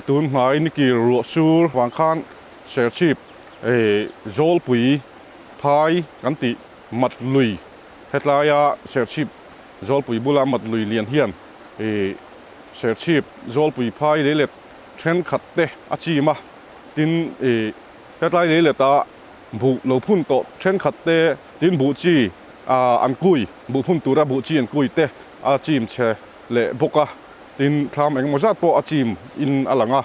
tun mai ni ki ru sur wang khan share chip zol pui phai kan ti mat lui hetlaya share chip zol pui bula mat lui lian hian share chip zol pui phai le le thren khat te achi ma tin hetlai le le ta bu lo phun to thren khat te tin bu chi an kui bu phun tura bu chi an kui te a chim che le boka tin tham eng mozat po achim in alanga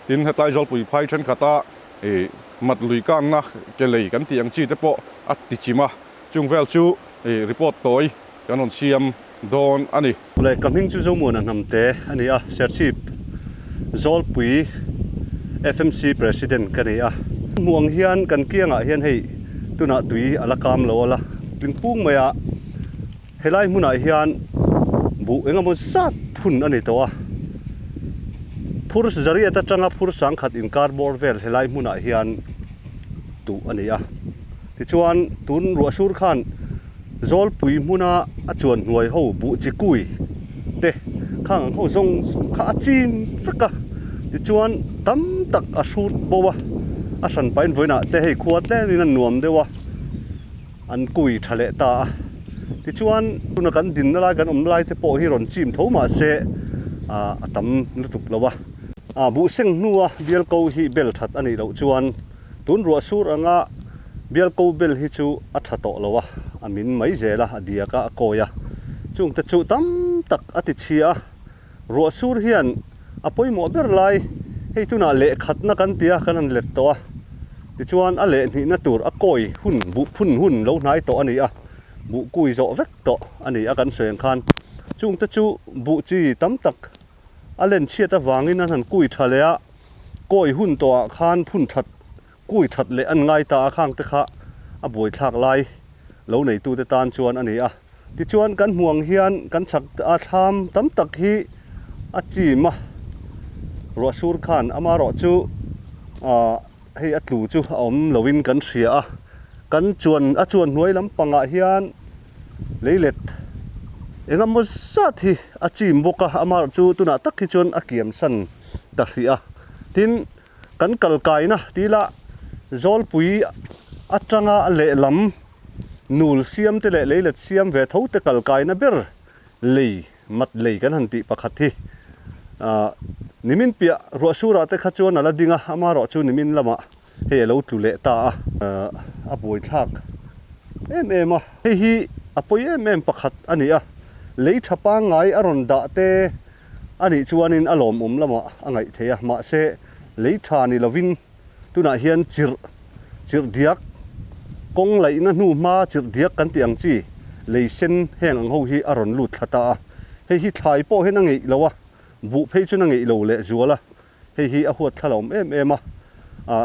tin hetlai zol pui phai thren khata mat lui kan na ke lei kan ti ang chi te po at ti chima chung vel chu report toy kan on siam don ani le kaming chu zo mon an namte ani a serchip zol pui FMC president kania muang hian kan kianga hian hei tuna tui alakam lo la lingpung maya helai muna hian bu engamo sat phun ani to a phur zari ata tanga phur sang khat in cardboard vel helai muna hian tu ani a ti chuan tun ro sur khan zol pui muna a chuan nuai ho bu chi kui te khang ho zong kha chin faka ti chuan tam tak a sur bowa a san pain voina te hei khuat le ni nan nuam dewa an kui thale ta ti chuan tuna kan din la kan lai te po hi ron chim thoma se a tam lutuk lawa bu seng nuwa bial ko hi bel that ani lo chuan tun ro sur anga bial ko bel hi chu a thato lawa amin mai zela adia ka koya chung ta chu tam tak ati chia ro sur hian apoi mo ber lai hei tuna le khatna kan tia kan an let to ti chuan a le ni na tur a koi hun bu phun hun lo nai to ani a bu kui zo vek to ani a kan seng khan chung ta chu bu chi tam tak alen chiata wangin an kui thalea koi hun to khan phun that kui that le an ngai ta khang te kha a boi thak lai lo nei tu te tan chuan ani a ti chuan kan muang hian kan chak a tham tam tak hi a chi ma ro sur khan ama ro chu hei atlu chu om lovin kan thria a kan chuan hnuai lampanga hian leilet engamo sat hi a chim boka ama chu tuna tak hi chuan a kiam san ta hria tin kan kalkai na tila zol pui atanga le lam nul siam te le leilet siam ve tho te kalkai na ber lei mat lei kan han ti pakhat hi nimin pia ro sura te kha chuan ala dinga ama ro chu nimin lama he lo tu le ta a boi thak em a hi apoi em pakhat ani a lei thapa ngai aron da te ani chuanin alom lama angai theya ma se lei thani lovin tuna hian chir diak kong lai na nu ma chir diak kan tiang chi lei sen heng ang ho hi aron lut thata hi thlai po he na ngei lowa bu phei chu na ngei lo le zuala hi a huat thalom em a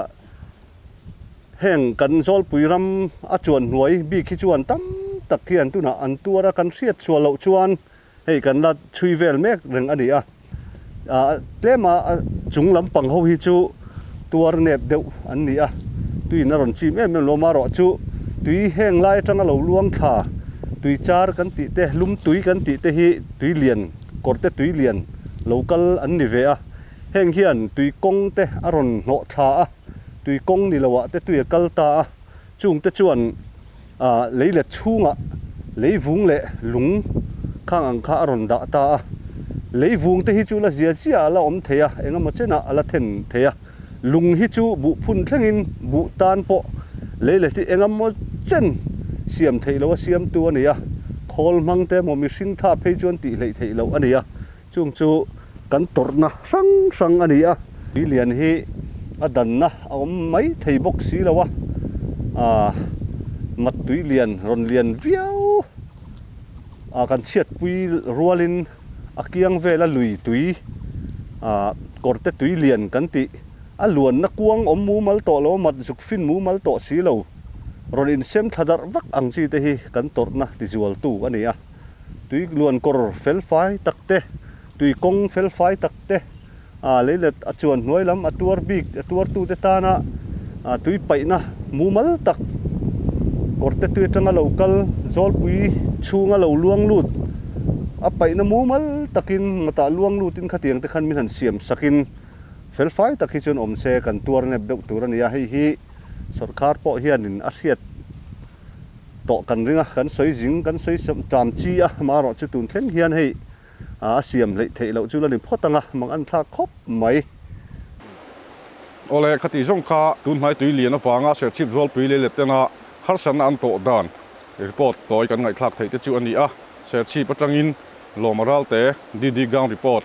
heng kan zol puiram a chuan hnuai bi khi chuan tam tak hian tuna an tuara kan hriat chua lo chuan hei kan la chui vel mek reng ani a tlema chung lampang ho hi chu tuar nep deuh an ni a tui na ron chim em lo ma ro chu tui heng lai tanga lo luang tha tui char kan ti te lum tui kan ti te hi tui lian korte tui lian local an ni ve a heng hian tui kong te aron no tha a tui kong ni lawa te tui kal ta a chung te chuan leile chunga leivung le lung khang ang kha aron da ta a leivung te hi chu la zia zia la om theya engama chena ala then theya lung hi chu bu phun thlengin bu tan po leile ti engamo chen siam theilo siam tu ania khol mang te mo mi sing tha phei chuan ti lei theilo ania chung chu kan torna sang ania lian hi adan na om mai thei bok si lawa mat tui lian ron lian viau kan chiat pui rualin akiang vela lui tui korte tui lian kan ti a luan na kuang om mu mal to lo mat zuk fin mu mal to si lo ron in sem thadar vak ang chi te hi kan torna ti zual tu ania tui luan kor fel fai takte tui kong fel fai takte leilet a chuan hnuai lam atuar bik atuar tu te ta na tui pai na mu mal tak korte tui tanga local zol pui chunga lo luang lut a pai na mu mal takin mata luang lutin khatiang te khan min han siam sakin fel fai takhi chun omse kan tur ne bek tur ania hei hi sarkar po hianin a hriat to kan ringa kan soi jing kan soi tam chi a maro chu tun thleng hian hei a siam lei thei lo chu lani photanga mang an thla khop mai ole khati zong kha tun mai tui lian awanga ser chip zol pui le letena har san an to dan report toy kan ngai thlak thei te chu ani a ser chip atangin lomaral te didi gang report